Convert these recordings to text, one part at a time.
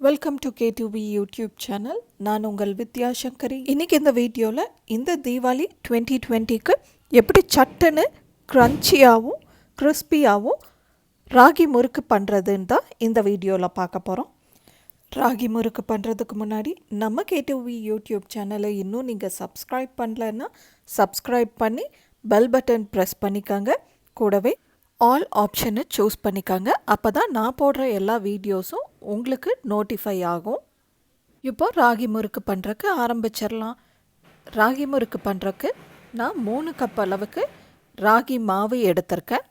Welcome to K2V YouTube Channel. நான் உங்கள் வித்யா சங்கரி. இன்றைக்கி இந்த வீடியோவில் இந்த தீபாவளி 2020க்கு எப்படி சட்டுன்னு க்ரன்ச்சியாகவும் கிறிஸ்பியாகவும் ராகி முறுக்கு பண்ணுறதுன்னு தான் இந்த வீடியோவில் பார்க்க போகிறோம். ராகி முறுக்கு பண்ணுறதுக்கு முன்னாடி நம்ம K2V YouTube சேனலை இன்னும் நீங்கள் சப்ஸ்கிரைப் பண்ணலைன்னா சப்ஸ்கிரைப் பண்ணி பெல் பட்டன் ப்ரெஸ் பண்ணிக்கோங்க. கூடவே ஆல் ஆப்ஷனை சூஸ் பண்ணிக்காங்க. அப்போ தான் நான் போடுற எல்லா வீடியோஸும் உங்களுக்கு நோட்டிஃபை ஆகும். இப்போ ராகி முறுக்கு பண்ணுறக்கு ஆரம்பிச்சிடலாம். ராகி முறுக்கு பண்ணுறக்கு நான் 3 கப் அளவுக்கு ராகி மாவு எடுத்திருக்கேன்.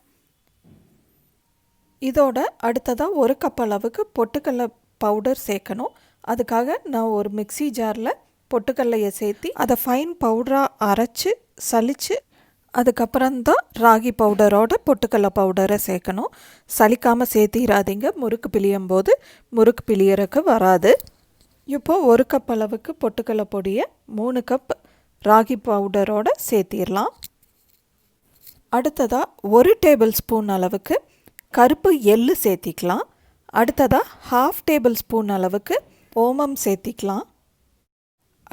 இதோட அடுத்ததாக 1 கப் அளவுக்கு பொட்டுக்கடலை பவுடர் சேர்க்கணும். அதுக்காக நான் ஒரு மிக்ஸி ஜாரில் பொட்டுக்கடலையை சேர்த்து அதை ஃபைன் பவுடராக அரைச்சி சலித்து அதுக்கப்புறம்தான் ராகி பவுடரோட பொட்டுக்கடலை பவுடரை சேர்க்கணும். சலிக்காமல் சேர்த்திடாதீங்க, முறுக்கு பிழியும் போது முறுக்கு பிழியறக்கு வராது. இப்போது 1 கப் அளவுக்கு பொட்டுக்கடலை பொடியை 3 கப் ராகி பவுடரோட சேர்த்திடலாம். அடுத்ததாக 1 டேபிள் ஸ்பூன் அளவுக்கு கருப்பு எள்ளு சேர்த்திக்கலாம். அடுத்ததாக 1/2 டேபிள் ஸ்பூன் அளவுக்கு ஓமம் சேர்த்திக்கலாம்.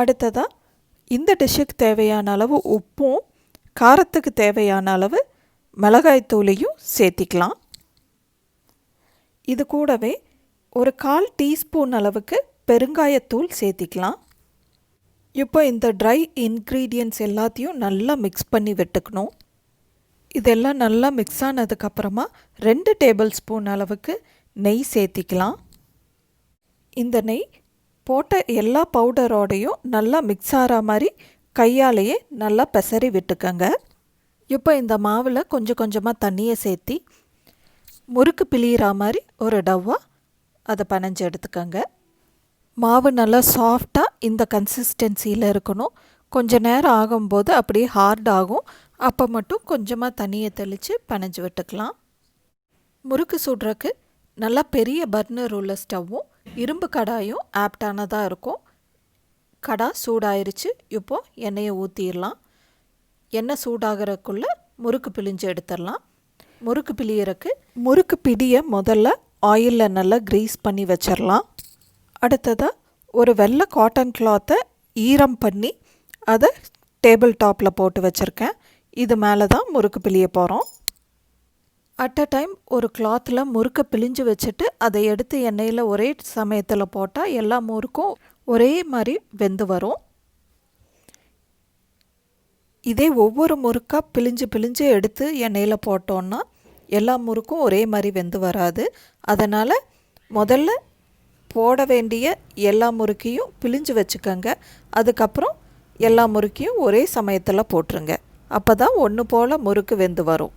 அடுத்ததாக இந்த டிஷ்ஷுக்கு தேவையான அளவு உப்பும் காரத்துக்கு தேவையான அளவு மிளகாய்த்தூளையும் சேர்த்திக்கலாம். இது கூடவே ஒரு 1/4 டீஸ்பூன் அளவுக்கு பெருங்காயத்தூள் சேர்த்திக்கலாம். இப்போ இந்த ட்ரை இன்க்ரீடியன்ட்ஸ் எல்லாத்தையும் நல்லா மிக்ஸ் பண்ணி விட்டுக்கணும். இதெல்லாம் நல்லா மிக்ஸ் ஆனதுக்கப்புறமா 2 டேபிள் ஸ்பூன் அளவுக்கு நெய் சேர்த்திக்கலாம். இந்த நெய் போட்ட எல்லா பவுடரோடையும் நல்லா மிக்ஸ் ஆகிற மாதிரி கையாலேயே நல்லா பெசரி விட்டுக்கங்க. இப்போ இந்த மாவில் கொஞ்சம் கொஞ்சமாக தண்ணியை சேர்த்தி முறுக்கு பிழியிற மாதிரி ஒரு டவ்வா அதை பனைஞ்சு எடுத்துக்கங்க. மாவு நல்லா சாஃப்டாக இந்த கன்சிஸ்டன்சியில் இருக்கணும். கொஞ்சம் நேரம் ஆகும்போது அப்படியே ஹார்ட் ஆகும். அப்போ மட்டும் கொஞ்சமாக தண்ணியை தெளித்து பனைஞ்சு விட்டுக்கலாம். முறுக்கு சுடுறக்கு நல்லா பெரிய பர்னர் உள்ள ஸ்டவ்வும் இரும்பு கடாயும் ஆப்டானதாக இருக்கும். கடா சூடாயிருச்சு. இப்போது எண்ணெயை ஊற்றிடலாம். எண்ணெய் சூடாகிறதுக்குள்ளே முறுக்கு பிழிஞ்சு எடுத்துடலாம். முறுக்கு பிழியறக்கு முறுக்கு பிடியை முதல்ல ஆயிலில் நல்லா க்ரீஸ் பண்ணி வச்சிடலாம். அடுத்ததாக ஒரு வெள்ளை காட்டன் கிளாத்தை ஈரம் பண்ணி அதை டேபிள் டாப்பில் போட்டு வச்சுருக்கேன். இது மேலே தான் முறுக்கு பிழிய போகிறோம். அட் அ டைம் ஒரு கிளாத்தில் முறுக்கை பிழிஞ்சு வச்சுட்டு அதை எடுத்து எண்ணெயில் ஒரே சமயத்தில் போட்டால் எல்லா முறுக்கும் ஒரே மாதிரி வெந்து வரும். இதே ஒவ்வொரு முறுக்காக பிழிஞ்சு எடுத்து எண்ணெயில் போட்டோன்னா எல்லா முறுக்கும் ஒரே மாதிரி வெந்து வராது. அதனால் முதல்ல போட வேண்டிய எல்லா முறுக்கையும் பிழிஞ்சு வச்சுக்கோங்க. அதுக்கப்புறம் எல்லா முறுக்கையும் ஒரே சமயத்தில் போட்டுருங்க. அப்போ தான் ஒன்று போல் முறுக்கு வெந்து வரும்.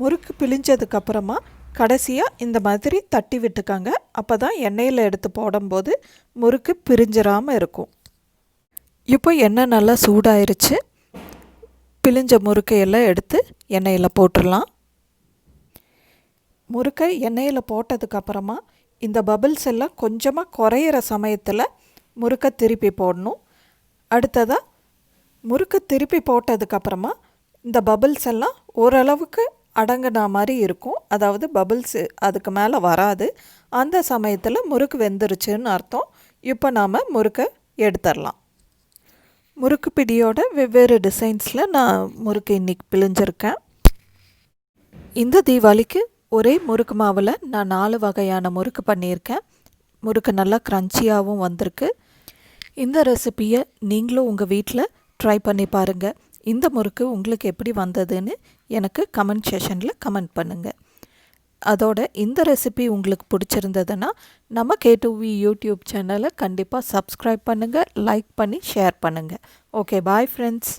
முறுக்கு பிழிஞ்சதுக்கப்புறமா கடைசியாக இந்த மாதிரி தட்டி விட்டுக்கோங்க. அப்போ தான் எண்ணெயில் எடுத்து போடும்போது முறுக்கு பிரிஞ்சிடாமல் இருக்கும். இப்போ எண்ணெய் நல்லா சூடாயிருச்சு. பிழிஞ்ச முறுக்கையெல்லாம் எடுத்து எண்ணெயில் போட்டுடலாம். முறுக்கை எண்ணெயில் போட்டதுக்கப்புறமா இந்த பபிள்ஸ் எல்லாம் கொஞ்சமாக குறையிற சமயத்தில் முறுக்கை திருப்பி போடணும். அடுத்ததாக முறுக்கை திருப்பி போட்டதுக்கப்புறமா இந்த பபிள்ஸ் எல்லாம் ஓரளவுக்கு அடங்கின மாதிரி இருக்கும். அதாவது பபிள்ஸு அதுக்கு மேலே வராது. அந்த சமயத்தில் முறுக்கு வெந்துருச்சுன்னு அர்த்தம். இப்போ நாம் முறுக்கை எடுத்துடலாம். முறுக்கு பிடியோட வெவ்வேறு டிசைன்ஸில் நான் முறுக்கு இன்றைக்கி பிழிஞ்சிருக்கேன். இந்த தீபாவளிக்கு ஒரே முறுக்கு மாவில் நான் 4 வகையான முறுக்கு பண்ணியிருக்கேன். முறுக்கு நல்லா க்ரன்ச்சியாகவும் வந்திருக்கு. இந்த ரெசிப்பியை நீங்களும் உங்கள் வீட்டில் ட்ரை பண்ணி பாருங்கள். இந்த முறுக்கு உங்களுக்கு எப்படி வந்ததுன்னு எனக்கு கமெண்ட் செஷனில் கமெண்ட் பண்ணுங்கள். அதோட இந்த ரெசிபி உங்களுக்கு பிடிச்சிருந்ததுன்னா நம்ம K2V யூடியூப் சேனலை கண்டிப்பாக சப்ஸ்கிரைப் பண்ணுங்கள், லைக் பண்ணி ஷேர் பண்ணுங்கள். Okay, bye friends.